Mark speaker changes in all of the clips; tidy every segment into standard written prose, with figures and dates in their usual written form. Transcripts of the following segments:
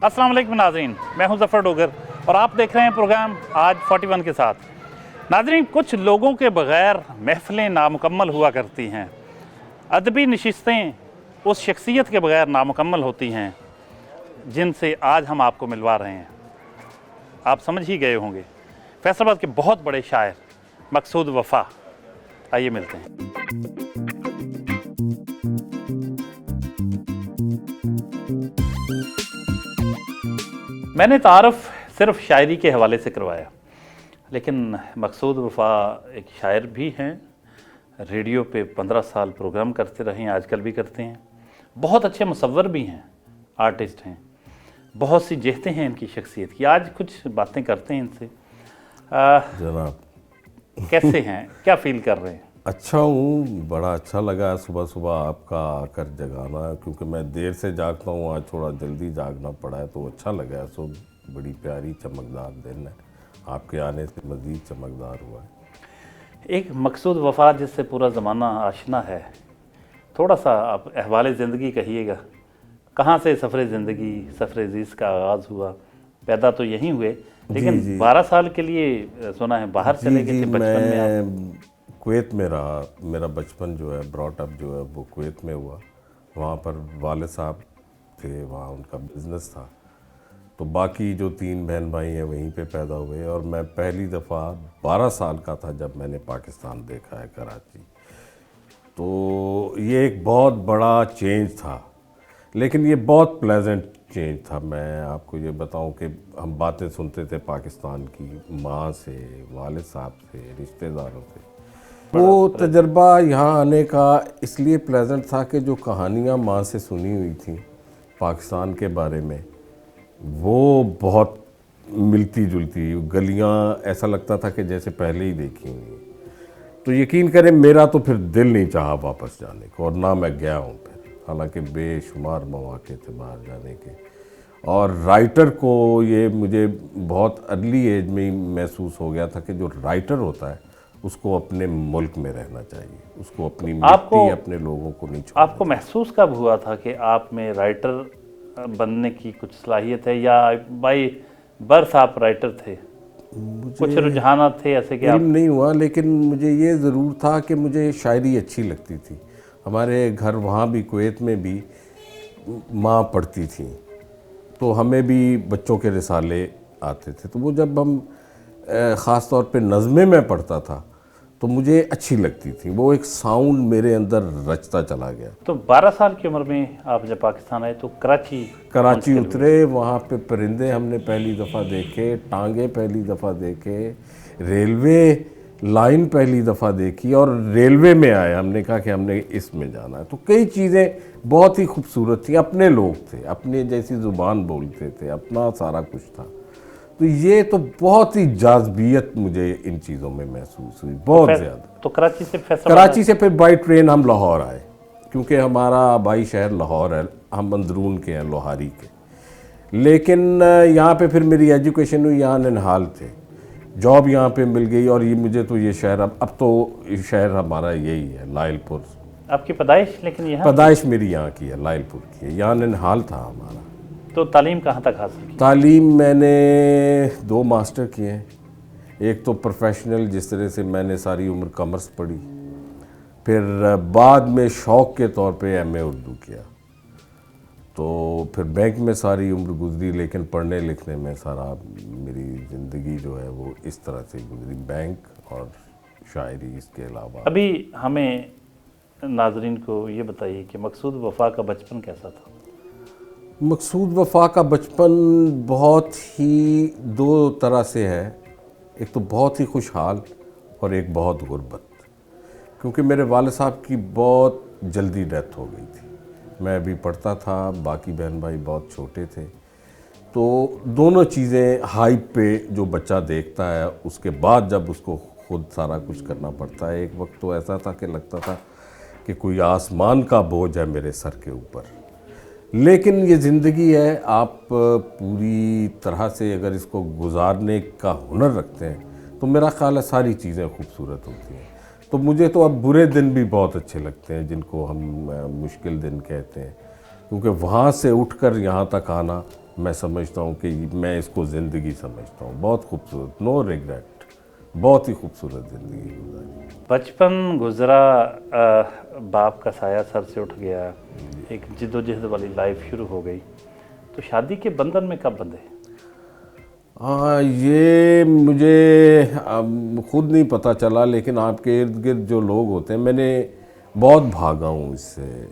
Speaker 1: अस्सलाम वालेकुम नाज़रीन, मैं हूं ज़फ़र डोगर और आप देख रहे हैं प्रोग्राम आज 41 के साथ। नाज़रीन, कुछ लोगों के बग़ैर महफ़िलें नामुकम्मल हुआ करती हैं। अदबी नशिस्तें उस शख्सियत के बग़ैर नामुकम्मल होती हैं जिनसे आज हम आपको मिलवा रहे हैं। आप समझ ही गए होंगे, फैसलाबाद के बहुत बड़े शायर मकसूद वफ़ा। आइए मिलते हैं। मैंने तारफ़ सिर्फ़ शायरी के हवाले से करवाया, लेकिन मकसूद वफ़ा एक शायर भी हैं। रेडियो पे 15 साल प्रोग्राम करते रहे हैं, आजकल भी करते हैं। बहुत अच्छे मुसव्वर भी हैं, आर्टिस्ट हैं। बहुत सी जेहतें हैं इनकी शख्सियत की। आज कुछ बातें करते हैं इनसे।
Speaker 2: जनाब
Speaker 1: कैसे हैं, क्या फ़ील कर रहे हैं?
Speaker 2: अच्छा हूँ, बड़ा अच्छा लगा सुबह सुबह आपका आकर जगाना, क्योंकि मैं देर से जागता हूँ, आज थोड़ा जल्दी जागना पड़ा है तो अच्छा लगा। सो बड़ी प्यारी चमकदार दिन है, आपके आने से मज़ीद चमकदार हुआ है।
Speaker 1: एक मकसूद वफ़ा जिससे पूरा ज़माना आशना है, थोड़ा सा आप अहवाल ज़िंदगी कहिएगा। कहाँ से सफ़र ज़िंदगी, सफ़र अज़ीज़ का आगाज़ हुआ? पैदा तो यहीं हुए, लेकिन 12 साल के लिए सुना है बाहर चले गए थे बचपन में आप।
Speaker 2: मैं कुवैत में रहा, मेरा बचपन जो है ब्रॉट अप जो है वो कुवैत में हुआ। वहाँ पर वालिद साहब थे, वहाँ उनका बिज़नेस था, तो बाकी जो 3 बहन भाई हैं वहीं पे पैदा हुए। और मैं पहली दफ़ा 12 साल का था जब मैंने पाकिस्तान देखा है, कराची। तो ये एक बहुत बड़ा चेंज था, लेकिन ये बहुत प्लेजेंट चेंज था। मैं आपको ये बताऊं कि हम बातें सुनते थे पाकिस्तान की, माँ से, वालिद साहब से, रिश्तेदारों से। वो तजर्बा यहाँ आने का इसलिए प्लेजेंट था कि जो कहानियाँ माँ से सुनी हुई थी पाकिस्तान के बारे में, वो बहुत मिलती जुलती। गलियाँ ऐसा लगता था कि जैसे पहले ही देखी हुई। तो यकीन करें, मेरा तो फिर दिल नहीं चाहा वापस जाने को, और ना मैं गया हूँ फिर, हालांकि बेशुमार मौके थे बाहर जाने के। और राइटर को ये मुझे बहुत अर्ली एज में ही महसूस हो गया था कि जो राइटर होता है उसको अपने मुल्क में रहना चाहिए, उसको अपनी मिट्टी, अपने लोगों को नहीं छोड़ना।
Speaker 1: आपको महसूस कब हुआ था कि आप में राइटर बनने की कुछ सलाहियत है, या बाई बर्थ आप राइटर थे? कुछ रुझानात थे ऐसे कि आप?
Speaker 2: नहीं हुआ, लेकिन मुझे ये ज़रूर था कि मुझे शायरी अच्छी लगती थी। हमारे घर वहाँ भी कुवैत में भी माँ पढ़ती थी, तो हमें भी बच्चों के रिसाले आते थे। तो वो जब हम ख़ास तौर पे नज़्में में पढ़ता था तो मुझे अच्छी लगती थी, वो एक साउंड मेरे अंदर रचता चला गया।
Speaker 1: तो 12 साल की उम्र में आप जब पाकिस्तान आए तो कराची
Speaker 2: उतरे, वहाँ पे परिंदे हमने पहली दफ़ा देखे, टांगे पहली दफ़ा देखे, रेलवे लाइन पहली दफ़ा देखी, और रेलवे में आए। हमने कहा कि हमने इसमें जाना है। तो कई चीज़ें बहुत ही खूबसूरत थी, अपने लोग थे, अपने जैसी ज़ुबान बोलते थे, अपना सारा कुछ था। तो ये तो बहुत ही जाज़बियत मुझे इन चीज़ों में महसूस हुई, बहुत ज़्यादा।
Speaker 1: तो
Speaker 2: कराची से फिर बाई ट्रेन हम लाहौर आए, क्योंकि हमारा भाई शहर लाहौर है, हम अंदरून के हैं, लोहारी के। लेकिन यहाँ पे फिर मेरी एजुकेशन हुई, यहाँ ननिहाल थे, जॉब यहाँ पे मिल गई। और ये मुझे तो ये शहर अब तो ये शहर हमारा यही है, लायलपुर।
Speaker 1: आपकी पैदाइश लेकिन यहाँ?
Speaker 2: पैदाइश मेरी यहाँ की है, लायलपुर की है, यहाँ ननिहाल था हमारा।
Speaker 1: तो तालीम कहाँ तक हासिल की?
Speaker 2: तालीम मैंने 2 मास्टर किए हैं। एक तो प्रोफेशनल, जिस तरह से मैंने सारी उम्र कॉमर्स पढ़ी, फिर बाद में शौक़ के तौर पे एमए उर्दू किया। तो फिर बैंक में सारी उम्र गुजरी, लेकिन पढ़ने लिखने में सारा मेरी ज़िंदगी जो है वो इस तरह से गुजरी, बैंक और शायरी इसके अलावा।
Speaker 1: अभी हमें नाजरीन को ये बताइए कि मकसूद वफ़ा का बचपन कैसा था?
Speaker 2: मकसूद वफ़ा का बचपन बहुत ही 2 तरह से है, एक तो बहुत ही खुशहाल और एक बहुत गुर्बत। क्योंकि मेरे वालिद साहब की बहुत जल्दी डेथ हो गई थी, मैं अभी पढ़ता था, बाकी बहन भाई बहुत छोटे थे। तो दोनों चीज़ें हाइप पे जो बच्चा देखता है, उसके बाद जब उसको खुद सारा कुछ करना पड़ता है। एक वक्त तो ऐसा था कि लगता था कि कोई आसमान का बोझ है मेरे सर के ऊपर। लेकिन ये ज़िंदगी है, आप पूरी तरह से अगर इसको गुजारने का हुनर रखते हैं तो मेरा ख्याल है सारी चीज़ें खूबसूरत होती हैं। तो मुझे तो अब बुरे दिन भी बहुत अच्छे लगते हैं, जिनको हम मुश्किल दिन कहते हैं, क्योंकि वहाँ से उठकर यहाँ तक आना मैं समझता हूँ कि मैं इसको ज़िंदगी समझता हूँ। बहुत खूबसूरत, नो रिग्रेट, बहुत ही खूबसूरत ज़िंदगी गुजारी।
Speaker 1: बचपन गुजरा, बाप का साया सर से उठ गया, एक जिद्दोजहद वाली लाइफ शुरू हो गई, तो शादी के बंधन में कब बंधे?
Speaker 2: ये मुझे खुद नहीं पता चला, लेकिन आपके इर्द गिर्द जो लोग होते हैं, मैंने बहुत भागा हूँ इससे,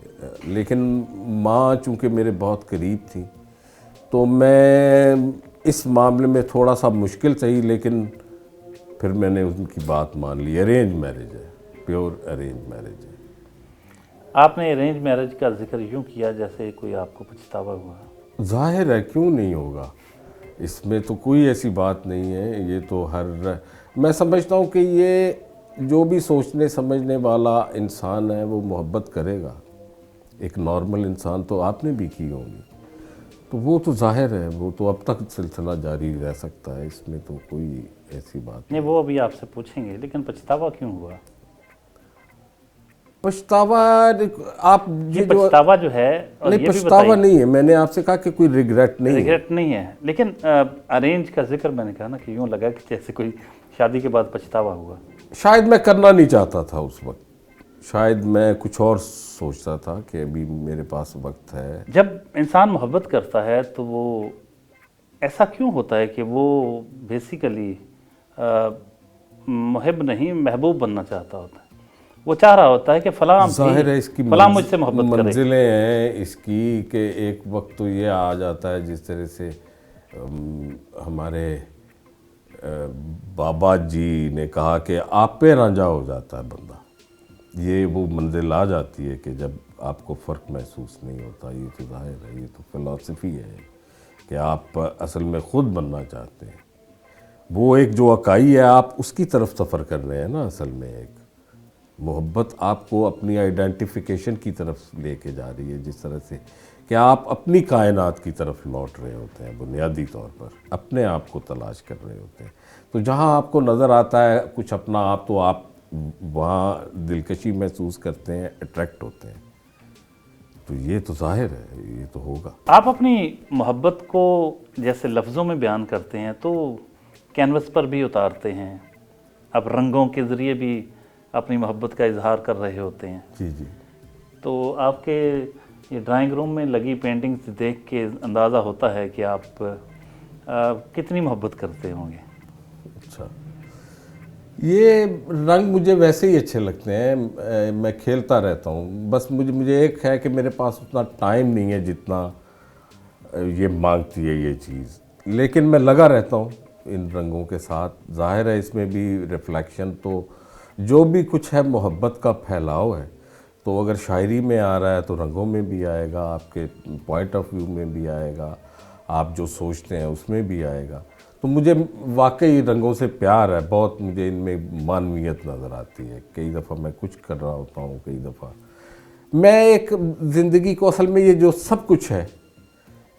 Speaker 2: लेकिन माँ चूँकि मेरे बहुत करीब थी, तो मैं इस मामले में थोड़ा सा मुश्किल सही, लेकिन फिर मैंने उनकी बात मान ली। अरेंज मैरिज है, प्योर अरेंज मैरिज है।
Speaker 1: आपने अरेंज मैरिज का जिक्र यूँ किया जैसे कोई आपको पछतावा हुआ।
Speaker 2: जाहिर है, क्यों नहीं होगा, इसमें तो कोई ऐसी बात नहीं है। ये तो मैं समझता हूँ कि ये जो भी सोचने समझने वाला इंसान है वो मोहब्बत करेगा। एक नॉर्मल इंसान तो आपने भी की होगी, तो वो तो जाहिर है, वो तो अब तक सिलसिला जारी रह सकता है, इसमें तो कोई ऐसी बात
Speaker 1: नहीं, वो अभी आपसे पूछेंगे, लेकिन पछतावा क्यों हुआ?
Speaker 2: पछतावा, आप
Speaker 1: ये पछतावा जो है, और
Speaker 2: नहीं,
Speaker 1: ये भी
Speaker 2: पछतावा
Speaker 1: बताइए,
Speaker 2: नहीं है, मैंने आपसे कहा कि कोई रिग्रेट नहीं है।
Speaker 1: रिग्रेट नहीं है, लेकिन अरेंज का जिक्र मैंने कहा ना कि यूँ लगा कि जैसे कोई शादी के बाद पछतावा हुआ।
Speaker 2: शायद मैं करना नहीं चाहता था उस वक्त, शायद मैं कुछ और सोचता था कि अभी मेरे पास वक्त है।
Speaker 1: जब इंसान मोहब्बत करता है तो वो ऐसा क्यों होता है कि वो बेसिकली मुहिब नहीं महबूब बनना चाहता होता है? वो चाह रहा होता है कि
Speaker 2: जाहिर है, इसकी
Speaker 1: फलां मुझसे मोहब्बत करे।
Speaker 2: मंजिलें हैं इसकी कि एक वक्त तो ये आ जाता है, जिस तरह से हमारे बाबा जी ने कहा कि आप पे रांझा हो जाता है बंदा। ये वो मंजिल आ जाती है कि जब आपको फ़र्क महसूस नहीं होता। ये तो जाहिर है, ये तो फ़िलासफ़ी है कि आप असल में ख़ुद बनना चाहते हैं। वो एक जो अकाई है, आप उसकी तरफ सफ़र कर रहे हैं ना। असल में एक मोहब्बत आपको अपनी आइडेंटिफिकेशन की तरफ लेके जा रही है, जिस तरह से कि आप अपनी कायनात की तरफ लौट रहे होते हैं, बुनियादी तौर पर अपने आप को तलाश कर रहे होते हैं। तो जहाँ आपको नज़र आता है कुछ अपना आप, तो आप वहाँ दिलकशी महसूस करते हैं, अट्रैक्ट होते हैं। तो ये तो जाहिर है, ये तो होगा।
Speaker 1: आप अपनी मोहब्बत को जैसे लफ्ज़ों में बयान करते हैं तो कैनवस पर भी उतारते हैं, अब रंगों के ज़रिए भी अपनी मोहब्बत का इजहार कर रहे होते हैं।
Speaker 2: जी जी।
Speaker 1: तो आपके ये ड्राइंग रूम में लगी पेंटिंग्स देख के अंदाज़ा होता है कि आप कितनी मोहब्बत करते होंगे।
Speaker 2: अच्छा, ये रंग मुझे वैसे ही अच्छे लगते हैं, मैं खेलता रहता हूँ। बस मुझे एक है कि मेरे पास उतना टाइम नहीं है जितना ये मांगती है ये चीज़, लेकिन मैं लगा रहता हूँ इन रंगों के साथ। जाहिर है, इसमें भी रिफ्लेक्शन, तो जो भी कुछ है मोहब्बत का फैलाव है, तो अगर शायरी में आ रहा है तो रंगों में भी आएगा, आपके पॉइंट ऑफ व्यू में भी आएगा, आप जो सोचते हैं उसमें भी आएगा। तो मुझे वाकई रंगों से प्यार है बहुत, मुझे इनमें मानवीयत नज़र आती है। कई दफ़ा मैं कुछ कर रहा होता हूँ, कई दफ़ा मैं एक ज़िंदगी को, असल में ये जो सब कुछ है,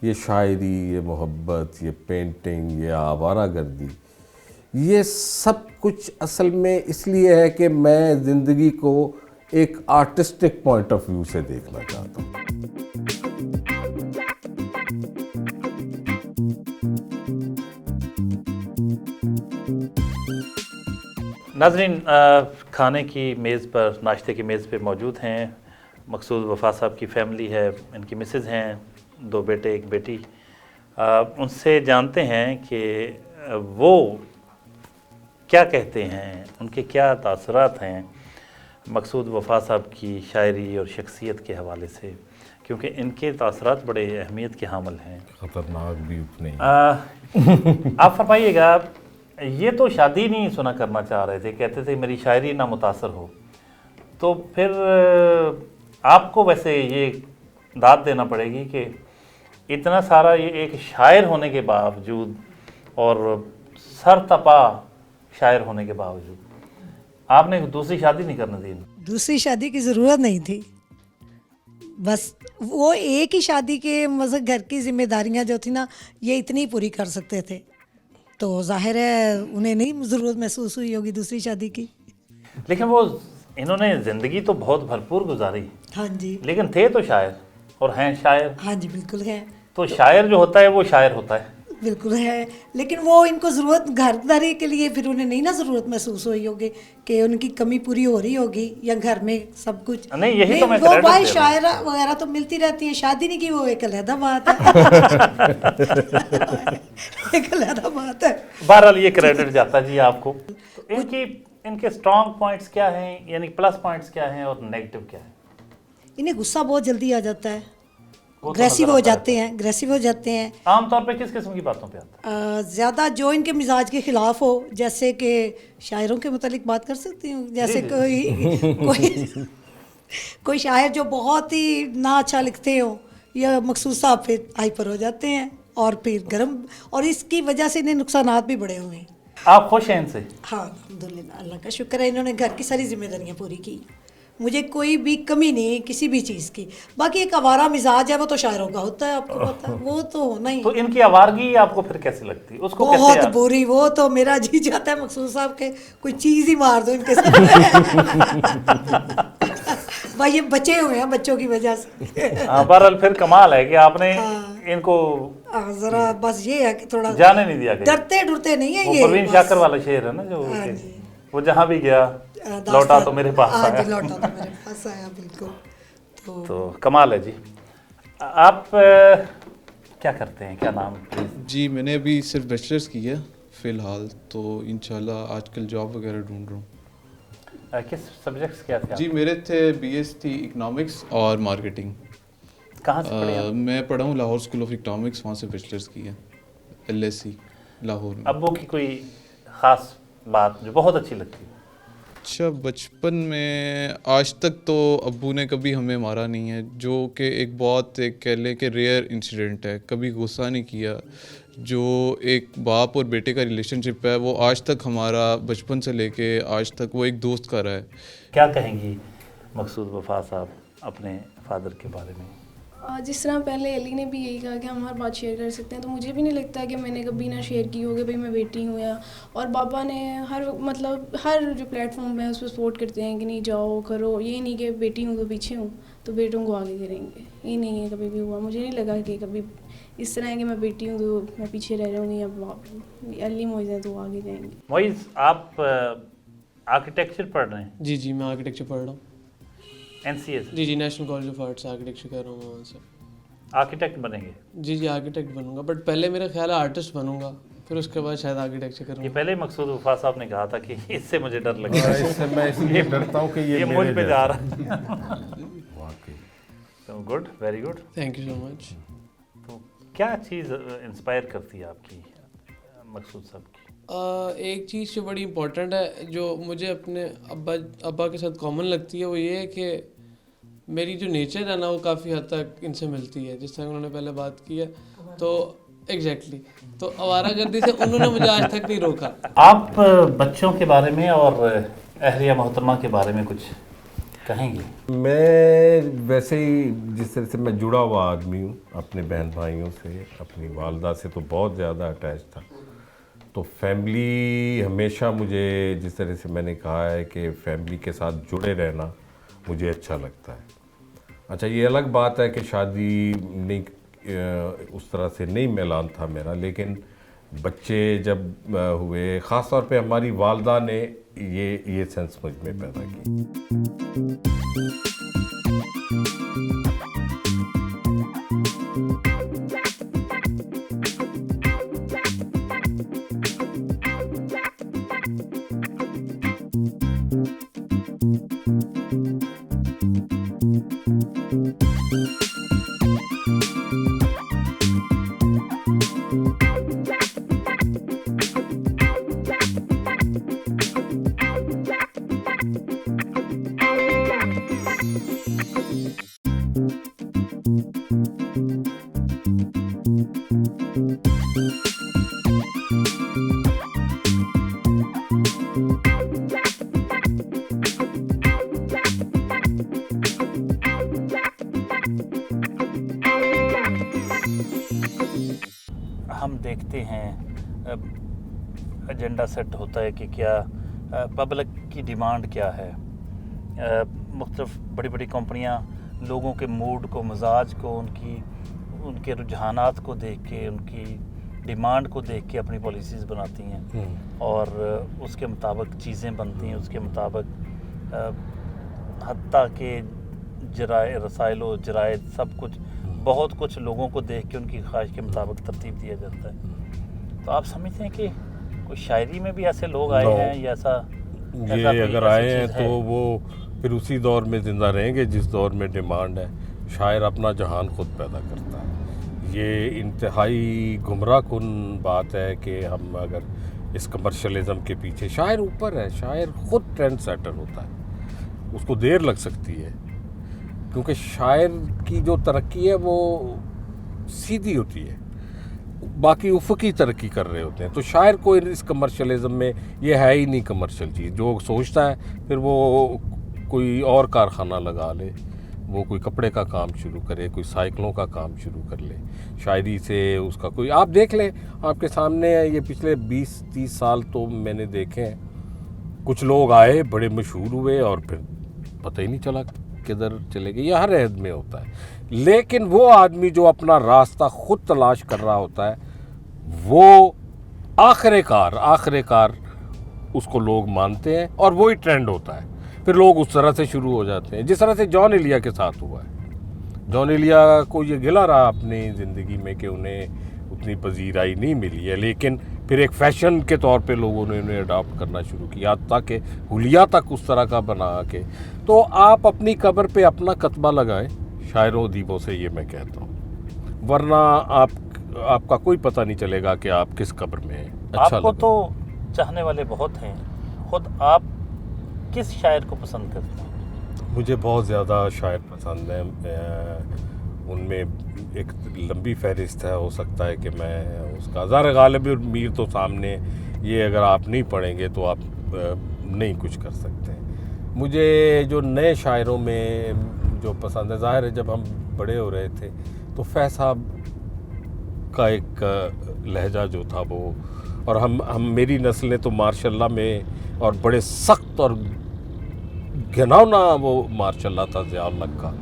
Speaker 2: ये शायरी, ये मोहब्बत, ये पेंटिंग, ये आवारागर्दी, ये सब कुछ असल में इसलिए है कि मैं ज़िंदगी को एक आर्टिस्टिक पॉइंट ऑफ व्यू से देखना चाहता हूँ।
Speaker 1: नाज़रीन, खाने की मेज़ पर, नाश्ते की मेज़ पे मौजूद हैं मकसूद वफ़ा साहब की फैमिली है, इनकी मिसेज़ हैं, 2 बेटे 1 बेटी। उनसे जानते हैं कि वो क्या कहते हैं, उनके क्या तासुरात हैं मकसूद वफ़ा साहब की शायरी और शख्सियत के हवाले से, क्योंकि इनके तासुरात बड़े अहमियत के हामिल हैं।
Speaker 2: ख़तरनाक भी उतने ही।
Speaker 1: आप फरमाइएगा, ये तो शादी नहीं सुना करना चाह रहे थे, कहते थे मेरी शायरी ना मुतासर हो, तो फिर आपको वैसे ये दाद देना पड़ेगी कि इतना सारा, ये एक शायर होने के बावजूद और सरतपा शायर होने के बावजूद आपने दूसरी शादी नहीं करने दी।
Speaker 3: दूसरी शादी की ज़रूरत नहीं थी, बस वो एक ही शादी के मतलब घर की जिम्मेदारियां जो थी ना, ये इतनी पूरी कर सकते थे, तो जाहिर है उन्हें नहीं ज़रूरत महसूस हुई होगी दूसरी शादी की।
Speaker 1: लेकिन वो इन्होंने ज़िंदगी तो बहुत भरपूर गुजारी।
Speaker 3: हाँ जी।
Speaker 1: लेकिन थे तो शायर और हैं शायर।
Speaker 3: हाँ जी, बिल्कुल है।
Speaker 1: तो शायर जो होता है वो शायर होता है।
Speaker 3: बिल्कुल है, लेकिन वो इनको ज़रूरत घरदारी के लिए फिर उन्हें नहीं ना ज़रूरत महसूस हुई होगी कि उनकी कमी पूरी हो रही होगी या घर में सब कुछ
Speaker 1: नहीं, यही तो मैं
Speaker 3: वो
Speaker 1: credit
Speaker 3: भाई
Speaker 1: दे रहा हूँ।
Speaker 3: शायरा वगैरह तो मिलती रहती हैं, शादी नहीं की वो एक अलहदा बात है। एक अलहदा बात है।
Speaker 1: बहरहाल ये क्रेडिट जाता है जी आपको। तो इनके स्ट्रॉन्ग पॉइंट्स क्या हैं, यानी प्लस पॉइंट्स क्या हैं और नेगेटिव क्या है?
Speaker 3: इन्हें गुस्सा बहुत जल्दी आ जाता है,
Speaker 1: वो तो
Speaker 3: अग्रेसिव
Speaker 1: नजर
Speaker 3: हो
Speaker 1: आता
Speaker 3: जाते हैं, अग्रेसिव हो जाते हैं।
Speaker 1: आमतौर पे किस किस्म की बातों पे आता है?
Speaker 3: ज़्यादा जो इनके मिजाज के खिलाफ हो, जैसे कि शायरों के मुतालिक बात कर सकती हूँ, जैसे कोई शायर जो बहुत ही ना अच्छा लिखते हो या मखसूस साहब फिर हाइपर हो जाते हैं और फिर गर्म, और इसकी वजह से इन्हें नुकसानात भी बड़े हुए हैं।
Speaker 1: आप खुश हैं इनसे?
Speaker 3: हाँ अल्हम्दुलिल्लाह, अल्लाह का शुक्र है, इन्होंने घर की सारी जिम्मेदारियाँ पूरी की, मुझे कोई भी कमी नहीं किसी भी चीज़ की। बाकी एक आवारा मिजाज है वो तो शायरों का होता है, आपको पता है, वो तो होना ही।
Speaker 1: तो इनकी आवारगी आपको फिर कैसे लगती है? उसको कैसे
Speaker 3: बहुत
Speaker 1: आप...
Speaker 3: बुरी, वो तो मेरा जी चाहता है मखसूस साहब के कोई चीज़ ही मार दो इनके साथ। भाई ये बचे हुए हैं बच्चों की वजह से।
Speaker 1: हाँ, बहरहाल फिर कमाल है कि आपने इनको
Speaker 3: ज़रा बस ये है कि थोड़ा
Speaker 1: जाने नहीं दिया कहीं।
Speaker 3: डरते डरते नहीं है
Speaker 1: वो
Speaker 3: ये।
Speaker 1: परवीन शाकर वाला शेर है ना जो
Speaker 3: हाँ
Speaker 1: कि
Speaker 3: जी।
Speaker 1: वो जहाँ भी गया लौटा तो मेरे पास
Speaker 3: हाँ
Speaker 1: आया।
Speaker 3: जी, लौटा तो मेरे पास आया, बिल्कुल।
Speaker 1: तो कमाल है जी। आप क्या करते हैं, क्या नाम प्लीज?
Speaker 4: जी मैंने अभी सिर्फ बैचलर्स की है फ़िलहाल, तो इंशाल्लाह आजकल जॉब वगैरह ढूंढ रहा हूँ।
Speaker 1: किस सब्जेक्ट्स क्या थे?
Speaker 4: जी मेरे थे बीएस थी इकनॉमिक्स और मार्केटिंग।
Speaker 1: कहाँ से पढ़े आप?
Speaker 4: मैं पढ़ा हूँ लाहौर स्कूल ऑफ इकनॉमिक्स, वहाँ से बैचलर्स की है LSE लाहौर में।
Speaker 1: अब्बू की कोई ख़ास बात जो बहुत अच्छी लगती है?
Speaker 4: अच्छा, बचपन में आज तक तो अब्बू ने कभी हमें मारा नहीं है, जो कि एक बहुत एक कह लें कि रेयर इंसिडेंट है। कभी गुस्सा नहीं किया। जो एक बाप और बेटे का रिलेशनशिप है वो आज तक हमारा बचपन से लेके आज तक वो एक दोस्त का रहा है।
Speaker 1: क्या कहेंगी मकसूद वफा साहब अपने फादर के बारे में?
Speaker 5: जिस तरह पहले अली ने भी यही कहा कि हम हर बात शेयर कर सकते हैं, तो मुझे भी नहीं लगता कि मैंने कभी ना शेयर की होगी भाई मैं बेटी हूँ या। और पापा ने हर जो प्लेटफॉर्म है उस पर सपोर्ट करते हैं कि नहीं जाओ करो, ये नहीं कि बेटी हूँ तो पीछे हूँ तो बेटों को आगे करेंगे, ये नहीं है कभी भी हुआ। मुझे नहीं लगा कि कभी इस तरह है कि मैं बेटी हूँ तो मैं पीछे रह जाऊँगी या अली मोइज़ है तो आगे जाएंगे।
Speaker 1: मोइज़, आप आर्किटेक्चर पढ़ रहे हैं?
Speaker 6: जी जी मैं आर्किटेक्चर पढ़ रहा हूँ।
Speaker 1: NCA से?
Speaker 6: जी जी national college of arts architecture कर रहा हूँ वहाँ से।
Speaker 1: आर्किटेक्ट बनेंगे?
Speaker 6: जी जी आर्किटेक्ट बनूंगा, बट पहले मेरा ख्याल है आर्टिस्ट बनूंगा, फिर उसके बाद शायद आर्किटेक्चर
Speaker 1: ये
Speaker 6: करूँगा।
Speaker 1: पहले मकसूद वफा साहब ने कहा था कि इससे मुझे डर लगता है,
Speaker 2: इससे मैं इसलिए डरता हूँ कि
Speaker 1: ये मुझ
Speaker 2: मेरे
Speaker 1: पे जा
Speaker 2: जैसा
Speaker 1: रहा है।
Speaker 2: वाकई।
Speaker 1: तो good, very good.
Speaker 6: Thank you so much.
Speaker 1: तो क्या चीज़ इंस्पायर करती है आपकी मकसूद साहब की?
Speaker 6: एक चीज़ जो बड़ी इम्पोर्टेंट है जो मुझे अपने अब्बा के साथ कॉमन लगती है वो ये है कि मेरी जो नेचर है ना वो काफ़ी हद तक इनसे मिलती है। जिस तरह उन्होंने पहले बात की है तो एग्जैक्टली तो आवारागर्दी से उन्होंने मुझे आज तक नहीं रोका।
Speaker 1: आप बच्चों के बारे में और अहलिया मोहतरमा के बारे में कुछ कहेंगे?
Speaker 2: मैं वैसे ही जिस तरह से मैं जुड़ा हुआ आदमी हूँ अपने बहन भाइयों से, अपनी वालदा से तो बहुत ज़्यादा अटैच था। तो फैमिली हमेशा मुझे, जिस तरह से मैंने कहा है कि फैमिली के साथ जुड़े रहना मुझे अच्छा लगता है। अच्छा, ये अलग बात है कि शादी नहीं उस तरह से नहीं मिलान था मेरा, लेकिन बच्चे जब हुए, ख़ास तौर पे हमारी वालदा ने ये सेंस मुझ में पैदा की।
Speaker 1: हम देखते हैं एजेंडा सेट होता है कि क्या पब्लिक की डिमांड क्या है। मुख्तलिफ बड़ी बड़ी कंपनियां लोगों के मूड को, मिजाज को, उनकी उनके रुझानात को देख के, उनकी डिमांड को देख के अपनी पॉलिसीज़ बनाती हैं और उसके मुताबिक चीज़ें बनती हैं, उसके मुताबिक हत्ता के जराए रसाइल व जरायद सब कुछ, बहुत कुछ लोगों को देख के उनकी ख्वाहिश के मुताबिक तरतीब दिया जाता है। तो आप समझते हैं कि कोई शायरी में भी ऐसे लोग आए हैं या ऐसा
Speaker 2: ये अगर आए हैं तो वो फिर उसी दौर में ज़िंदा रहेंगे जिस दौर में डिमांड है। शायर अपना जहान खुद पैदा करता है। ये इंतहाई गुमराह कुन बात है कि हम अगर इस कमर्शलिज्म के पीछे, शायर ऊपर है, शायर खुद ट्रेंड सेटर होता है, उसको देर लग सकती है क्योंकि शायर की जो तरक्की है वो सीधी होती है, बाकी उफ़क़ी तरक्की कर रहे होते हैं। तो शायर को इस कमर्शलिज्म में ये है ही नहीं कमर्शियल चीज़, जो सोचता है फिर वो कोई और कारखाना लगा ले, वो कोई कपड़े का काम शुरू करे, कोई साइकिलों का काम शुरू कर ले, शायरी से उसका कोई, आप देख लें आपके सामने है, ये पिछले 20-30 साल तो मैंने देखे हैं, कुछ लोग आए बड़े मशहूर हुए और फिर पता ही नहीं चला किधर चले गए। ये हर अहद में होता है, लेकिन वो आदमी जो अपना रास्ता खुद तलाश कर रहा होता है वो आखिरकार उसको लोग मानते हैं और वही ट्रेंड होता है। फिर लोग उस तरह से शुरू हो जाते हैं, जिस तरह से जॉन एलिया के साथ हुआ है। जॉन एलिया को ये गिला रहा अपनी ज़िंदगी में कि उन्हें उतनी पजीराई नहीं मिली है, लेकिन फिर एक फ़ैशन के तौर पे लोगों ने उन्हें अडॉप्ट करना शुरू किया ताकि हुलिया तक उस तरह का बना के। तो आप अपनी कब्र पे अपना कतबा लगाएं, शायरों अदीबों से ये मैं कहता हूँ, वरना आपका कोई पता नहीं चलेगा कि आप किस कब्र में हैं। अच्छा
Speaker 1: आपको तो चाहने वाले बहुत हैं, खुद आप किस शायर को पसंद करते हैं?
Speaker 2: मुझे बहुत ज़्यादा शायर पसंद हैं, उनमें एक लंबी फहरिस्त है, हो सकता है कि मैं उसका ज़ाहिर गालिब और मीर तो सामने, ये अगर आप नहीं पढ़ेंगे तो आप नहीं कुछ कर सकते। मुझे जो नए शायरों में जो पसंद है, ज़ाहिर है जब हम बड़े हो रहे थे तो फैज़ साहब का एक लहजा जो था वो, और हम मेरी नस्ल ने तो माशाल्लाह में, और बड़े सख्त और घिनौना वो माशाल्लाह था ज़िया-उल-हक का,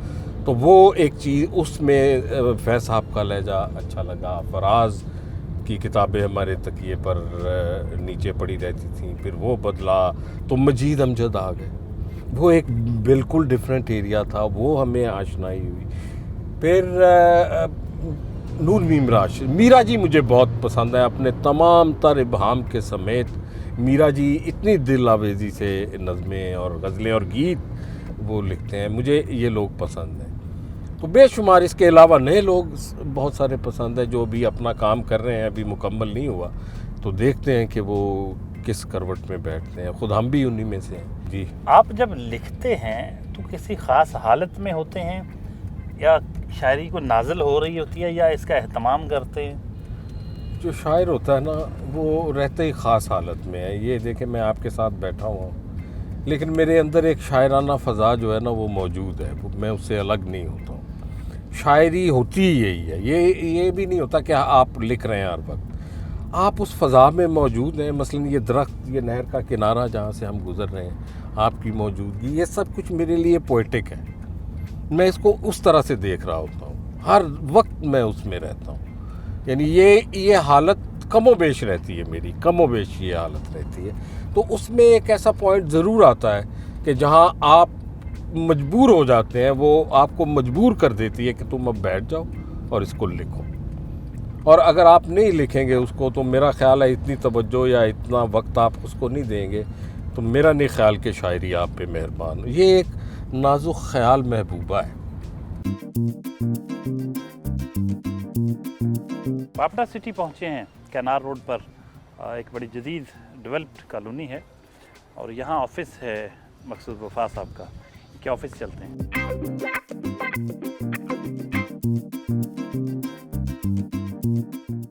Speaker 2: तो वो एक चीज़ उसमें फैज़ साहब का लहजा अच्छा लगा। फराज की किताबें हमारे तकिए पर नीचे पड़ी रहती थीं, फिर वो बदला तो मजीद अमजद आ गए, वो एक बिल्कुल डिफरेंट एरिया था, वो हमें आशनाई हुई। फिर नूर मीरा जी मुझे बहुत पसंद है, अपने तमाम तर इबहाम के समेत मीरा जी इतनी दिल आवेज़ी से नज़में और गज़लें और गीत वो लिखते हैं, मुझे ये लोग पसंद हैं। तो बेशुमार इसके अलावा नए लोग बहुत सारे पसंद हैं जो भी अपना काम कर रहे हैं, अभी मुकम्मल नहीं हुआ, तो देखते हैं कि वो किस करवट में बैठते हैं, ख़ुद हम भी उन्हीं में से हैं। जी,
Speaker 1: आप जब लिखते हैं तो किसी ख़ास हालत में होते हैं या शायरी को नाज़िल हो रही होती है या इसका एहतमाम करते हैं?
Speaker 2: जो शायर होता है ना वो रहते ही ख़ास हालत में है। ये देखें मैं आपके साथ बैठा हुआ हूँ, लेकिन मेरे अंदर एक शायराना फ़ज़ा जो है ना वो मौजूद है, वो मैं उससे अलग नहीं होता हूँ। शायरी होती ही यही है, ये भी नहीं होता कि आप लिख रहे हैं हर वक्त, आप उस फ़ज़ा में मौजूद हैं। मसलन ये दरख्त, ये नहर का किनारा जहाँ से हम गुज़र रहे हैं, आपकी मौजूदगी, ये सब कुछ मेरे लिए पोएटिक है। मैं इसको उस तरह से देख रहा होता हूँ, हर वक्त मैं उसमें रहता हूँ। यानी ये हालत कमोबेश रहती है मेरी, कमोबेश ये हालत रहती है। तो उसमें एक ऐसा पॉइंट ज़रूर आता है कि जहाँ आप मजबूर हो जाते हैं, वो आपको मजबूर कर देती है कि तुम अब बैठ जाओ और इसको लिखो। और अगर आप नहीं लिखेंगे उसको तो मेरा ख्याल है इतनी तवज्जो या इतना वक्त आप उसको नहीं देंगे तो मेरा नहीं ख्याल कि शायरी आप पे मेहरबान हो। ये एक नाजुक ख्याल महबूबा है।
Speaker 1: पापड़ा सिटी पहुँचे हैं, कैनार रोड पर एक बड़ी जदीद डेवलप्ड कॉलोनी है और यहाँ ऑफिस है मकसूद वफा साहब का। क्या ऑफिस चलते हैं।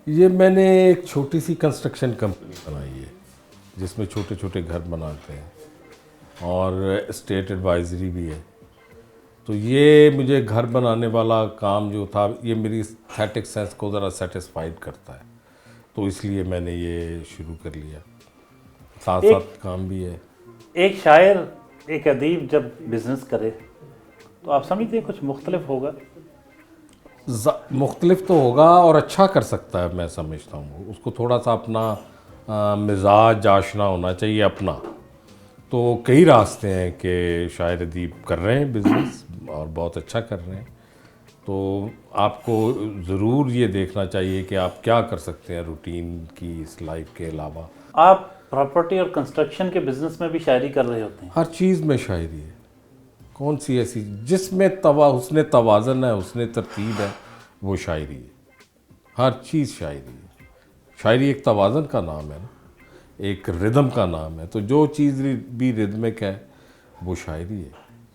Speaker 2: ये मैंने एक छोटी सी कंस्ट्रक्शन कंपनी बनाई है जिसमें छोटे छोटे घर बनाते हैं और स्टेट एडवाइजरी भी है। तो ये मुझे घर बनाने वाला काम जो था ये मेरी एस्थेटिक सेंस को ज़रा सेटिस्फाइड करता है, तो इसलिए मैंने ये शुरू कर लिया। साथ साथ काम भी है।
Speaker 1: एक शायर, एक अदीब जब बिज़नेस करे तो आप समझते हैं कुछ मुख्तलिफ होगा?
Speaker 2: मुख्तलिफ तो होगा और अच्छा कर सकता है, मैं समझता हूँ। उसको थोड़ा सा अपना मिजाज आशना होना चाहिए अपना। तो कई रास्ते हैं कि शायर अदीब कर रहे हैं बिज़नेस और बहुत अच्छा कर रहे हैं। तो आपको ज़रूर ये देखना चाहिए कि आप क्या कर सकते हैं रूटीन की इस लाइफ के अलावा।
Speaker 1: आप प्रॉपर्टी और कंस्ट्रक्शन के बिजनेस में भी शायरी कर रहे होते हैं।
Speaker 2: हर चीज़ में शायरी है, कौन सी ऐसी जिसमें हुस्न तवाज़न है, हुस्न तरतीब है, वो शायरी है। हर चीज़ शायरी है। शायरी एक तवाज़न का नाम है ना, एक रिदम का नाम है। तो जो चीज़ भी रिदमिक है वो शायरी है,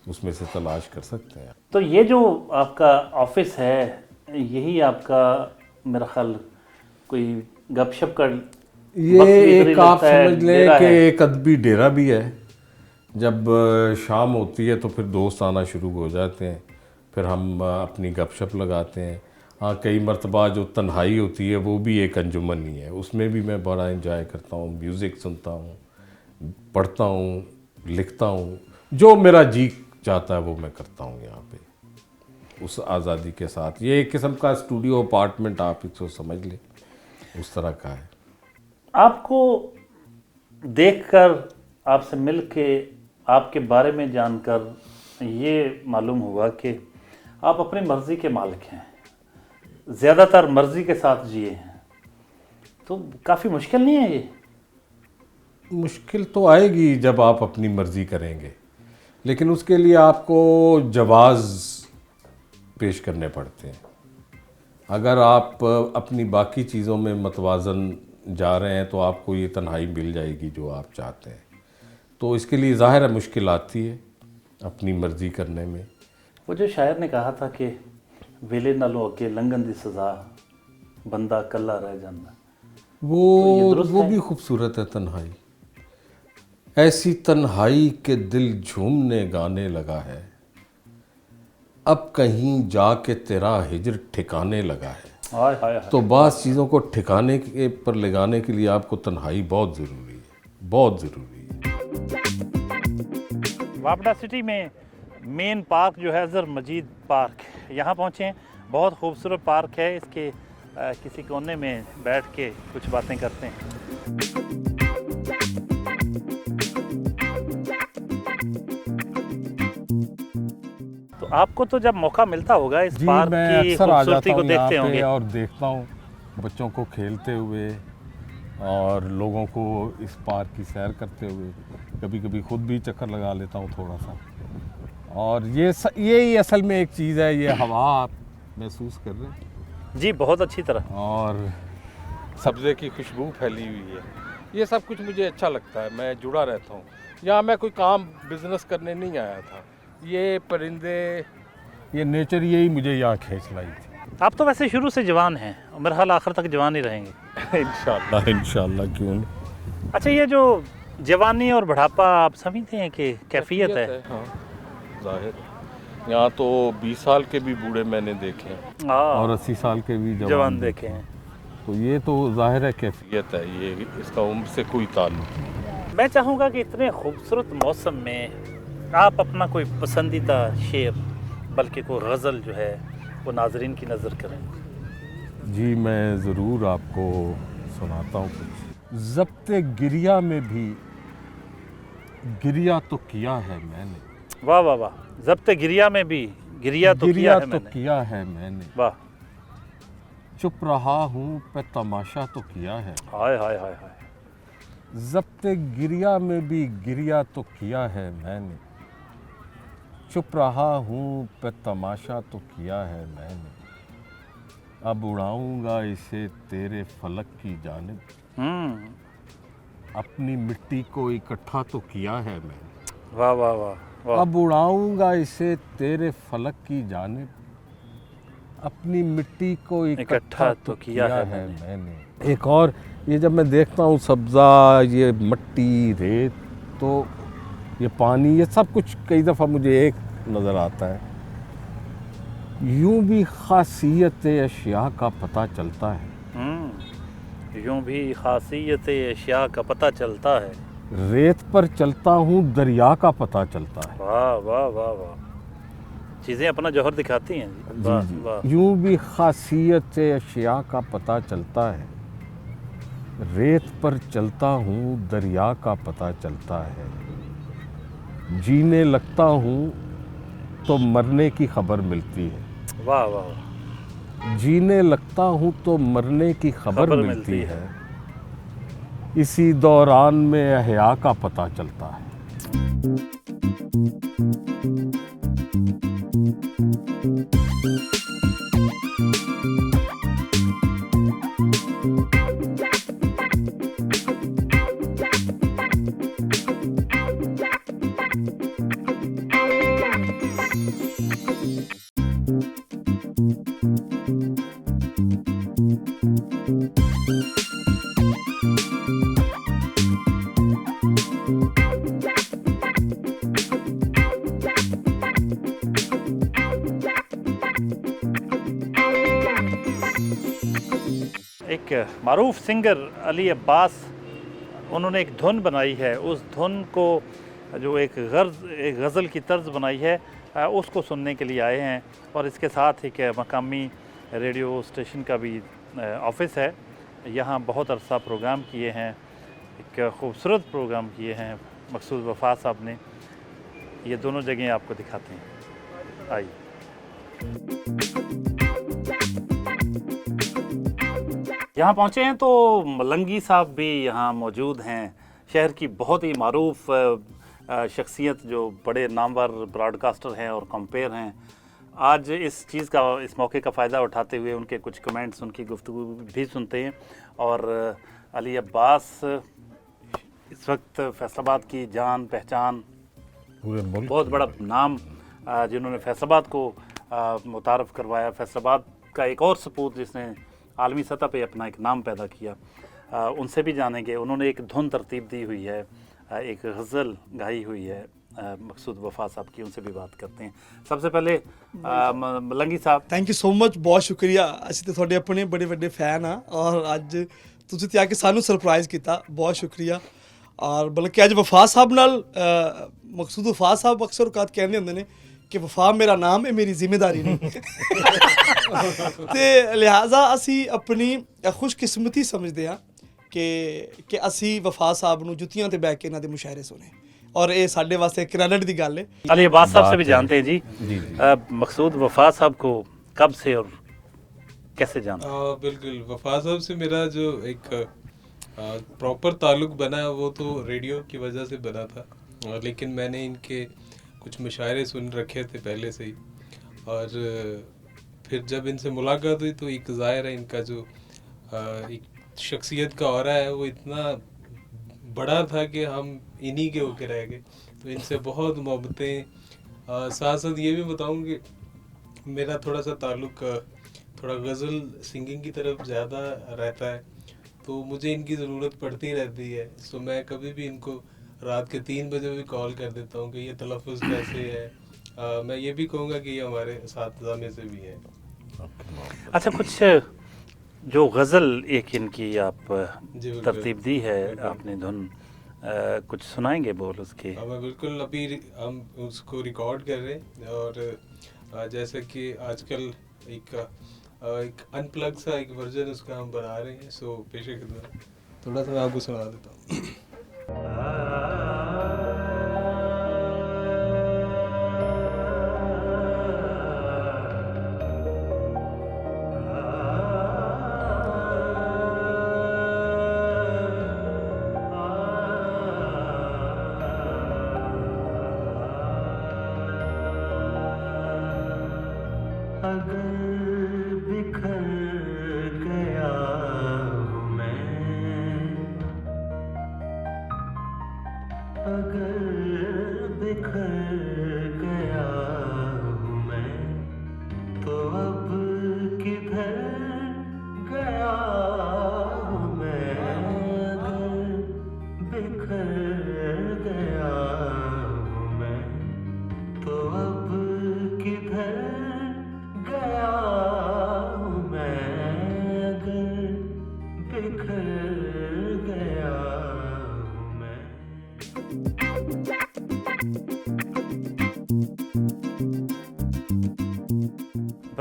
Speaker 2: उसमें से तलाश कर सकते हैं।
Speaker 1: तो ये जो आपका ऑफिस है, यही आपका मेरा ख्याल कोई गपशप का
Speaker 2: ये
Speaker 1: वक्त भी इधर ही
Speaker 2: एक आप
Speaker 1: लगता है,
Speaker 2: समझ लें
Speaker 1: डेरा
Speaker 2: कि
Speaker 1: है।
Speaker 2: एक अदबी डेरा भी है। जब शाम होती है तो फिर दोस्त आना शुरू हो जाते हैं, फिर हम अपनी गपशप लगाते हैं। हाँ, कई मरतबा जो तन्हाई होती है वो भी एक अंजुमन ही है, उसमें भी मैं बड़ा एंजॉय करता हूँ। म्यूज़िक सुनता हूँ, पढ़ता हूँ, लिखता हूँ, जो मेरा जी चाहता है वो मैं करता हूँ यहाँ पे, उस आज़ादी के साथ। ये एक किस्म का स्टूडियो अपार्टमेंट आप इसको समझ लें, उस तरह का है।
Speaker 1: आपको देखकर, आपसे मिलके, आपके बारे में जानकर ये मालूम हुआ कि आप अपनी मर्ज़ी के मालिक हैं, ज़्यादातर मर्ज़ी के साथ जिए हैं। तो काफ़ी मुश्किल नहीं है ये?
Speaker 2: मुश्किल तो आएगी जब आप अपनी मर्ज़ी करेंगे, लेकिन उसके लिए आपको जवाज़ पेश करने पड़ते हैं। अगर आप अपनी बाकी चीज़ों में मतवाज़न जा रहे हैं तो आपको ये तन्हाई मिल जाएगी जो आप चाहते हैं। तो इसके लिए ज़ाहिर है मुश्किल आती है अपनी मर्ज़ी करने में।
Speaker 1: वो जो शायर ने कहा था कि वेले नालों अगे लंघन दी सज़ा, बंदा कल्ला रह जाना, तो ये दुरुस्त
Speaker 2: वो
Speaker 1: है?
Speaker 2: भी खूबसूरत है तन्हाई। ऐसी तन्हाई के दिल झूमने गाने लगा है, अब कहीं जाके तेरा हिजर ठिकाने लगा है।
Speaker 1: हाय हाय हाय।
Speaker 2: तो बास चीज़ों को ठिकाने के पर लगाने के लिए आपको तन्हाई बहुत ज़रूरी है, बहुत ज़रूरी है।
Speaker 1: वापडा सिटी में मेन पार्क जो है अज़हर मजीद पार्क, यहाँ पहुँचे हैं। बहुत खूबसूरत पार्क है। इसके किसी कोने में बैठ के कुछ बातें करते हैं। तो आपको तो जब मौका मिलता होगा इस
Speaker 2: जी,
Speaker 1: पार्क
Speaker 2: मैं
Speaker 1: की
Speaker 2: अक्सर आ
Speaker 1: खूबसूरती
Speaker 2: जाता
Speaker 1: को
Speaker 2: हूँ यहाँ
Speaker 1: देखते
Speaker 2: पे
Speaker 1: होंगे।
Speaker 2: और देखता हूँ बच्चों को खेलते हुए और लोगों को इस पार्क की सैर करते हुए। कभी कभी खुद भी चक्कर लगा लेता हूँ थोड़ा सा। और यही असल में एक चीज़ है, ये हवा आप महसूस कर रहे हैं
Speaker 1: जी, बहुत अच्छी तरह।
Speaker 2: और सब्ज़े की खुशबू फैली हुई है। ये सब कुछ मुझे अच्छा लगता है, मैं जुड़ा रहता हूँ यहाँ। मैं कोई काम बिजनेस करने नहीं आया था। ये परिंदे, ये नेचर, यही मुझे यहाँ खींच लाई थी।
Speaker 1: आप तो वैसे शुरू से जवान हैं और मेरा हाल आखिर तक जवान ही रहेंगे।
Speaker 2: इंशाल्लाह, इंशाल्लाह, क्यों नहीं।
Speaker 1: अच्छा, ये जो जवानी और बुढ़ापा आप समझते हैं कि कैफियत है?
Speaker 2: हाँ, जाहिर। यहाँ तो 20 साल के भी बूढ़े मैंने देखे हैं और 80 साल के भी
Speaker 1: जवान देखे हैं।
Speaker 2: तो ये तो जाहिर है कैफियत है, ये इसका उम्र से कोई ताल्लुक नहीं।
Speaker 1: मैं चाहूँगा कि इतने खूबसूरत मौसम में आप अपना कोई पसंदीदा शेर, बल्कि कोई गज़ल जो है वो नाजरीन की नज़र करें।
Speaker 2: जी, मैं ज़रूर आपको सुनाता हूँ कुछ। ज़ब्ते गिरिया में भी गिरिया तो किया है मैंने।
Speaker 1: वाह वाह वाह। ज़ब्ते गिरिया में भी गिरिया तो किया है मैंने।
Speaker 2: किया है मैंने।
Speaker 1: वाह।
Speaker 2: चुप रहा हूँ पे तमाशा तो किया है।
Speaker 1: हाय हाय हाय हाय।
Speaker 2: ज़ब्ते गिरिया में भी गिरिया तो किया है मैंने। चुप रहा हूँ पे तमाशा तो किया है मैंने। अब उड़ाऊंगा इसे तेरे फलक की जानिब। अपनी मिट्टी को इकट्ठा तो किया है मैंने।
Speaker 1: वाह वाह वाह वाह।
Speaker 2: अब उड़ाऊंगा इसे तेरे फलक की जानिब। अपनी मिट्टी को इकट्ठा तो किया है मैंने। एक और, ये जब मैं देखता हूँ सब्ज़ा, ये मट्टी, रेत, तो ये पानी, ये सब कुछ कई दफ़ा मुझे एक नज़र आता है। यूं भी खासियत अशिया का पता चलता है।
Speaker 1: यूं भी खासियत अशिया का पता चलता है।
Speaker 2: रेत पर चलता हूँ दरिया का पता चलता है।
Speaker 1: वाह वाह वाह वाह। चीज़ें अपना जौहर दिखाती हैं जी।
Speaker 7: जी
Speaker 1: वाह
Speaker 7: जी
Speaker 1: वाह।
Speaker 7: यूं भी खासियत से अशिया का पता चलता है, रेत पर चलता हूँ दरिया का पता चलता है, जीने लगता हूँ तो मरने की खबर मिलती है,
Speaker 1: वाह वाह वाह।
Speaker 7: जीने लगता हूँ तो मरने की खबर मिलती है, इसी दौरान में अहया का पता चलता है।
Speaker 1: एक मारूफ सिंगर अली अब्बास, उन्होंने एक धुन बनाई है, उस धुन को जो एक गज़ल की तर्ज बनाई है उसको सुनने के लिए आए हैं। और इसके साथ एक मकामी रेडियो स्टेशन का भी ऑफिस है, यहाँ बहुत अरसा प्रोग्राम किए हैं, एक खूबसूरत प्रोग्राम किए हैं मकसूद वफ़ा साहब ने। ये दोनों जगह आपको दिखाते हैं, आइए। यहाँ पहुँचे हैं तो मलंगी साहब भी यहाँ मौजूद हैं, शहर की बहुत ही मारूफ शख्सियत जो बड़े नामवर ब्रॉडकास्टर हैं और कंपेयर हैं। आज इस चीज़ का, इस मौके का फ़ायदा उठाते हुए उनके कुछ कमेंट्स, उनकी गुफ्तगू भी सुनते हैं। और अली अब्बास इस वक्त फैसलाबाद की जान पहचान,
Speaker 2: पूरे मुल्क
Speaker 1: बहुत बड़ा नाम, जिन्होंने फैसलाबाद को मुतारफ़ करवाया, फैसलाबाद का एक और सपूत जिसने आलमी सतह पे अपना एक नाम पैदा किया, उनसे भी जानेंगे। उन्होंने एक धुन तरतीब दी हुई है, एक गज़ल गाई हुई है मकसूद वफ़ा साहब की, उनसे भी बात करते हैं। सबसे पहले मलंगी साहब,
Speaker 8: थैंक यू सो मच, बहुत शुक्रिया। ਅਸੀਂ ਤੇ ਤੁਹਾਡੇ ਆਪਣੇ ਬੜੇ ਵੱਡੇ ਫੈਨ ਆ ਔਰ ਅੱਜ ਤੁਸੀਂ ਤੇ ਆ ਕੇ ਸਾਨੂੰ ਸਰਪ੍ਰਾਈਜ਼ ਕੀਤਾ, ਬਹੁਤ ਸ਼ੁਕਰੀਆ। ਔਰ ਬਲਕਿ ਅੱਜ ਵਫਾ ਸਾਹਿਬ ਨਾਲ ਮਕਸੂਦ ਵਫਾ ਸਾਹਿਬ ਅਕਸਰ ਔਕਾਤ ਕਹਿੰਦੇ ਹੁੰਦੇ ਨੇ ਕਿ ਵਫਾ ਮੇਰਾ ਨਾਮ ਹੈ, ਮੇਰੀ ਜ਼ਿੰਮੇਵਾਰੀ ਨਹੀਂ। ਤੇ ਲਿਹਾਜ਼ਾ ਅਸੀਂ ਆਪਣੀ ਖੁਸ਼ਕਿਸਮਤੀ ਸਮਝਦੇ ਆ ਕਿ ਅਸੀਂ ਵਫਾ ਸਾਹਿਬ ਨੂੰ ਜੁੱਤੀਆਂ ਤੇ ਬੈਠ ਕੇ ਇਹਨਾਂ ਦੇ ਮੁਸ਼ਾਇਰੇ ਸੁਣੇ, और ये साढ़े वास्ते क्रेडिट की गल है।
Speaker 1: अली अब्बास साहब से भी जानते हैं जी,
Speaker 7: जी
Speaker 1: मकसूद वफ़ा साहब को कब से और कैसे जानते हैं?
Speaker 4: बिल्कुल, वफा साहब से मेरा जो एक प्रॉपर ताल्लुक़ बना है वो तो रेडियो की वजह से बना था, लेकिन मैंने इनके कुछ मुशायरे सुन रखे थे पहले से ही, और फिर जब इनसे मुलाकात हुई तो एक ज़ाहिर है इनका जो एक शख्सियत का ऑरा है वो इतना बड़ा था कि हम इन्हीं के होके रह गए। तो इनसे बहुत मोहब्बतें, साथ साथ ये भी बताऊँ कि मेरा थोड़ा सा ताल्लुक़ थोड़ा गज़ल सिंगिंग की तरफ ज़्यादा रहता है, तो मुझे इनकी ज़रूरत पड़ती रहती है। सो मैं कभी भी इनको रात के 3 बजे भी कॉल कर देता हूँ कि ये तलफ़ुज़ कैसे है। मैं ये भी कहूँगा कि ये हमारे साथ में से भी है।
Speaker 1: अच्छा, कुछ जो गज़ल एक इनकी आप
Speaker 4: जी बिल्कुल।
Speaker 1: तरतीब दी है आपने धुन, कुछ सुनाएंगे बोल उसके?
Speaker 4: मैं बिल्कुल, अभी हम उसको रिकॉर्ड कर रहे हैं, और जैसे कि आजकल एक अनप्लग सा एक वर्जन उसका हम बना रहे हैं, सो पेशे खिदमत थोड़ा सा मैं आपको सुना देता हूँ।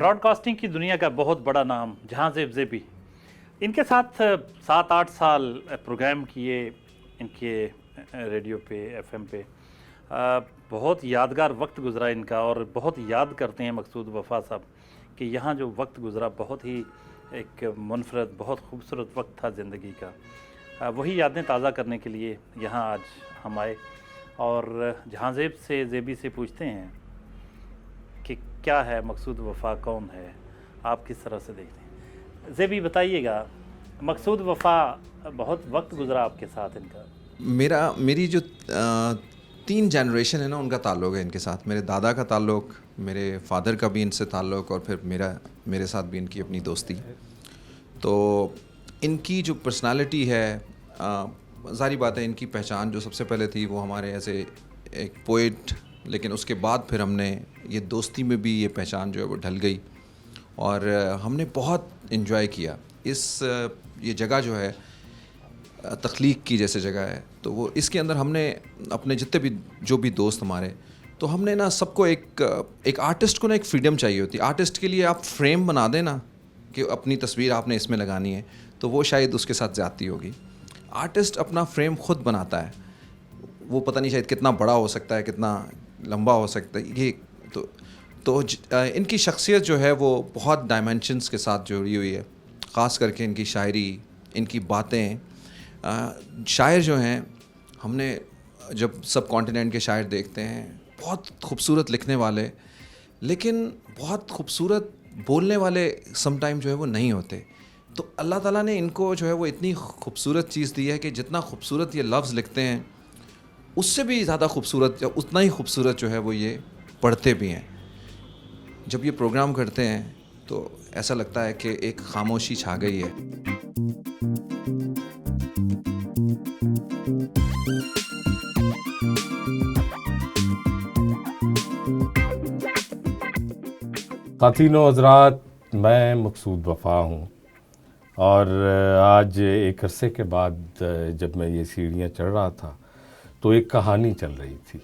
Speaker 1: ब्रॉडकास्टिंग की दुनिया का बहुत बड़ा नाम जहांज़ेब ज़ेबी, इनके साथ 7-8 साल प्रोग्राम किए इनके रेडियो पे, एफएम पे। बहुत यादगार वक्त गुज़रा इनका और बहुत याद करते हैं मकसूद वफ़ा साहब कि यहाँ जो वक्त गुज़रा बहुत ही एक मुनफरद, बहुत खूबसूरत वक्त था ज़िंदगी का। वही यादें ताज़ा करने के लिए यहाँ आज हम आए और जहांज़ेब से, ज़ेबी से पूछते हैं कि क्या है मकसूद वफ़ा, कौन है, आप किस तरह से देखते हैं। ज़ेबी बताइएगा, मकसूद वफ़ा बहुत वक्त गुज़रा आपके साथ इनका।
Speaker 9: मेरी जो 3 जनरेशन है ना, उनका ताल्लुक़ है इनके साथ। मेरे दादा का ताल्लुक़, मेरे फादर का भी इनसे ताल्लुक़ और फिर मेरे साथ भी इनकी अपनी दोस्ती। तो इनकी जो पर्सनालिटी है, ज़ाहिर बात है इनकी पहचान जो सबसे पहले थी वो हमारे ऐसे एक पोइट, लेकिन उसके बाद फिर हमने ये दोस्ती में भी ये पहचान जो है वो ढल गई और हमने बहुत इन्जॉय किया। ये जगह जो है तख्लीक की जैसे जगह है, तो वो इसके अंदर हमने अपने जितने भी जो भी दोस्त हमारे, तो हमने ना सबको एक आर्टिस्ट को ना एक फ्रीडम चाहिए होती है। आर्टिस्ट के लिए आप फ्रेम बना दें ना कि अपनी तस्वीर आपने इसमें लगानी है, तो वो शायद उसके साथ ज़्यादती होगी। आर्टिस्ट अपना फ्रेम खुद बनाता है, वो पता नहीं शायद कितना बड़ा हो सकता है, कितना लंबा हो सकता है। ये तो इनकी शख्सियत जो है वो बहुत डायमेंशंस के साथ जुड़ी हुई है, ख़ास करके इनकी शायरी, इनकी बातें। शायर जो हैं, हमने जब सब कॉन्टिनेंट के शायर देखते हैं, बहुत खूबसूरत लिखने वाले, लेकिन बहुत खूबसूरत बोलने वाले समटाइम जो है वो नहीं होते। तो अल्लाह ताला ने इनको जो है वो इतनी खूबसूरत चीज़ दी है कि जितना खूबसूरत ये लफ्ज़ लिखते हैं उससे भी ज़्यादा खूबसूरत या उतना ही खूबसूरत जो है वो ये पढ़ते भी हैं। जब ये प्रोग्राम करते हैं तो ऐसा लगता है कि एक खामोशी छा गई है।
Speaker 7: ख़ातीनो हज़रात, मैं मकसूद वफ़ा हूँ और आज एक अरसे के बाद जब मैं ये सीढ़ियाँ चढ़ रहा था तो एक कहानी चल रही थी।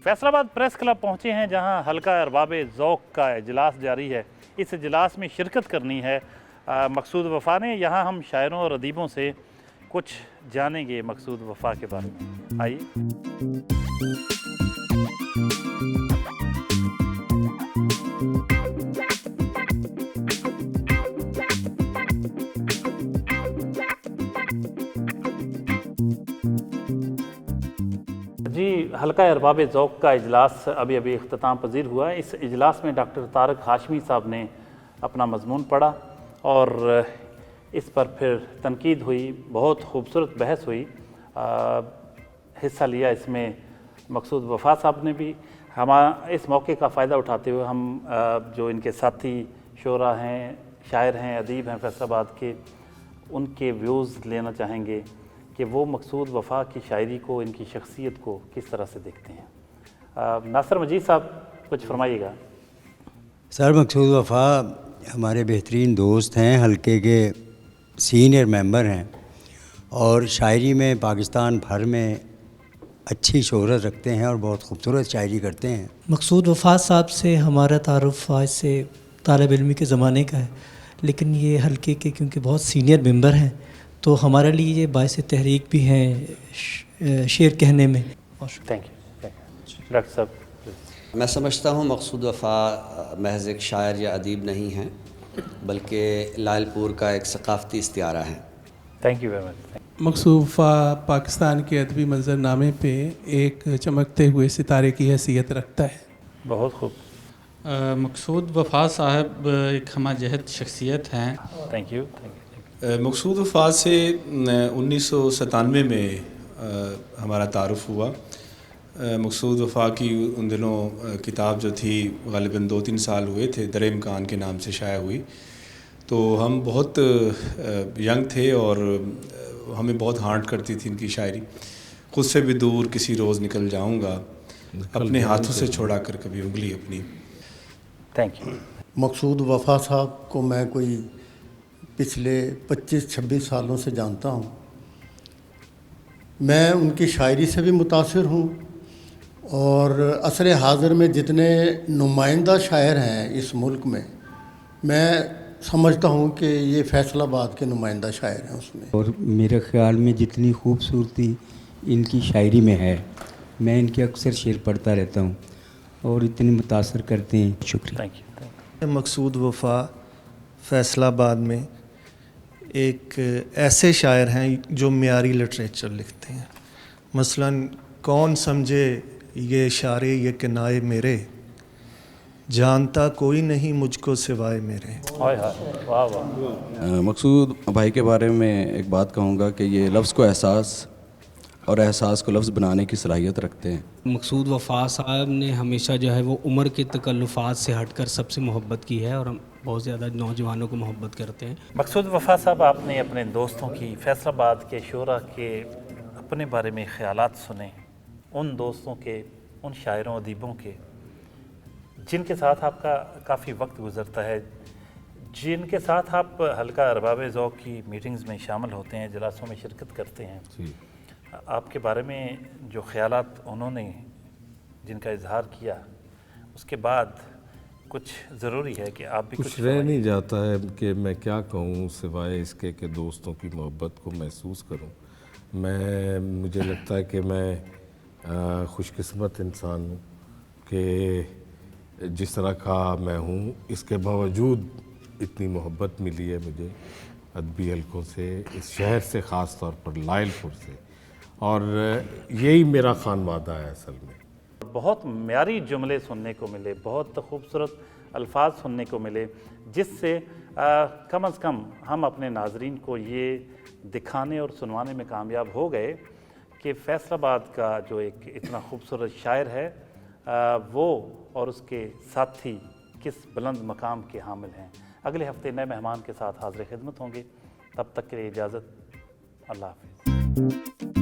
Speaker 1: फैसलाबाद प्रेस क्लब पहुँचे हैं जहां हल्का अरबाब ज़ौक़ का इजलास जारी है। इस इजलास में शिरकत करनी है मकसूद वफ़ा ने। यहाँ हम शायरों और अदीबों से कुछ जानेंगे मकसूद वफ़ा के बारे में। आइए। जी, हल्का अरबाब ज़ौक़ का इजलास अभी अभी इख्तिताम पजीर हुआ है। इस इजलास में डॉक्टर तारक हाशमी साहब ने अपना मजमून पढ़ा और इस पर फिर तनकीद हुई, बहुत खूबसूरत बहस हुई। हिस्सा लिया इसमें मकसूद वफ़ा साहब ने भी। इस मौके का फ़ायदा उठाते हुए हम जो इनके साथी शोरा हैं, शायर हैं, अदीब हैं फैसलाबाद के, उनके व्यूज़ लेना चाहेंगे कि वो मकसूद वफ़ा की शायरी को, इनकी शख्सियत को किस तरह से देखते हैं। नासिर मजीद साहब कुछ फरमाइएगा।
Speaker 10: सर, मकसूद वफ़ा हमारे बेहतरीन दोस्त हैं, हल्के के सीनियर मेंबर हैं और शायरी में पाकिस्तान भर में अच्छी शोहरत रखते हैं और बहुत खूबसूरत शायरी करते हैं।
Speaker 11: मकसूद वफ़ा साहब से हमारा तारुफ़ आज से तालिब इल्मी के ज़माने का है, लेकिन ये हल्के के क्योंकि बहुत सीनियर मेंबर हैं तो हमारे लिए ये बाइस तहरीक भी हैं शेर कहने में।
Speaker 1: थैंक यू डॉक्टर साहब।
Speaker 12: मैं समझता हूँ मकसूद वफ़ा महज़ एक शायर या अदीब नहीं हैं, बल्कि लालपुर का एक सकाफ़ती इस्तिआरा है।
Speaker 1: Thank you very much.
Speaker 13: Maqsood Wafa Pakistan के अदबी मंजरनामे पे एक चमकते हुए सितारे की हैसियत रखता है।
Speaker 1: बहुत खूब।
Speaker 14: मकसूद वफ़ा साहब एक हमाजहत शख्सियत हैं।
Speaker 1: Thank you.
Speaker 15: मकसूद वफ़ा से 1997 में हमारा तारुफ़ हुआ। मकसूद वफ़ा की उन दिनों किताब जो थी ग़ालिबन 2-3 साल हुए थे, दर इम्कान के नाम से शाया हुई। तो हम बहुत यंग थे और हमें बहुत हार्ट करती थी इनकी शायरी। खुद से भी दूर किसी रोज़ निकल जाऊंगा, अपने हाथों से छोड़ा कर कभी उंगली अपनी।
Speaker 1: Thank you.
Speaker 16: मकसूद वफ़ा साहब को मैं कोई पिछले 25-26 सालों से जानता हूँ मैं उनकी शायरी से भी मुतासिर हूँ और असर हाज़िर में जितने नुमाइंदा शायर हैं इस मुल्क में, मैं समझता हूँ कि ये फैसलाबाद के नुमाइंदा शायर हैं उसमें।
Speaker 10: और मेरे ख़्याल में जितनी खूबसूरती इनकी शायरी में है, मैं इनके अक्सर शेर पढ़ता रहता हूँ और इतनी मुतासर करते हैं। शुक्रिया।
Speaker 1: Thank you.
Speaker 17: मकसूद वफ़ा फैसलाबाद में एक ऐसे शायर हैं जो मियारी लिटरेचर लिखते हैं। मसलन कौन समझे ये इशारे ये किनाए मेरे, जानता कोई नहीं मुझको सिवाय मेरे।
Speaker 1: हाय हाय, वाह वाह।
Speaker 18: मकसूद भाई के बारे में एक बात कहूँगा कि ये लफ्ज़ को एहसास और एहसास को लफ्ज़ बनाने की सलाहियत रखते हैं।
Speaker 19: मकसूद वफ़ा साहब ने हमेशा जो है वो उम्र के तकल्लुफ़ात से हटकर सबसे मोहब्बत की है और हम बहुत ज़्यादा नौजवानों को मोहब्बत करते हैं।
Speaker 1: मकसूद वफ़ा साहब, आपने अपने दोस्तों की, फैसलाबाद के शोरा के अपने बारे में ख़यालात सुने, उन दोस्तों के, उन शायरों अदीबों के जिनके साथ आपका काफ़ी वक्त गुज़रता है, जिनके साथ आप हल्का अरबाब ज़ौक़ की मीटिंग्स में शामिल होते हैं, जलासों में शिरकत करते हैं, आपके बारे में जो ख़यालात उन्होंने जिनका इजहार किया, उसके बाद कुछ ज़रूरी है कि आप भी
Speaker 7: कुछ रह नहीं जाता है कि मैं क्या कहूँ सिवाय इसके कि दोस्तों की मोहब्बत को महसूस करूँ। मुझे लगता है कि मैं खुशकिस्मत इंसान हूँ कि जिस तरह का मैं हूँ, इसके बावजूद इतनी मोहब्बत मिली है मुझे अदबी हलकों से, इस शहर से, ख़ास तौर पर लायलपुर से, और यही मेरा खानवादा है असल में।
Speaker 1: बहुत म्यारी जुमले सुनने को मिले, बहुत खूबसूरत अल्फाज सुनने को मिले, जिससे कम अज़ कम हम अपने नाजरीन को ये दिखाने और सुनवाने में कामयाब हो गए कि फैसलाबाद का जो एक इतना खूबसूरत शायर है वो और उसके साथी किस बुलंद मकाम के हामिल हैं। अगले हफ्ते नए मेहमान के साथ हाज़िर खिदमत होंगे, तब तक के लिए इजाज़त, अल्लाह हाफ़िज़।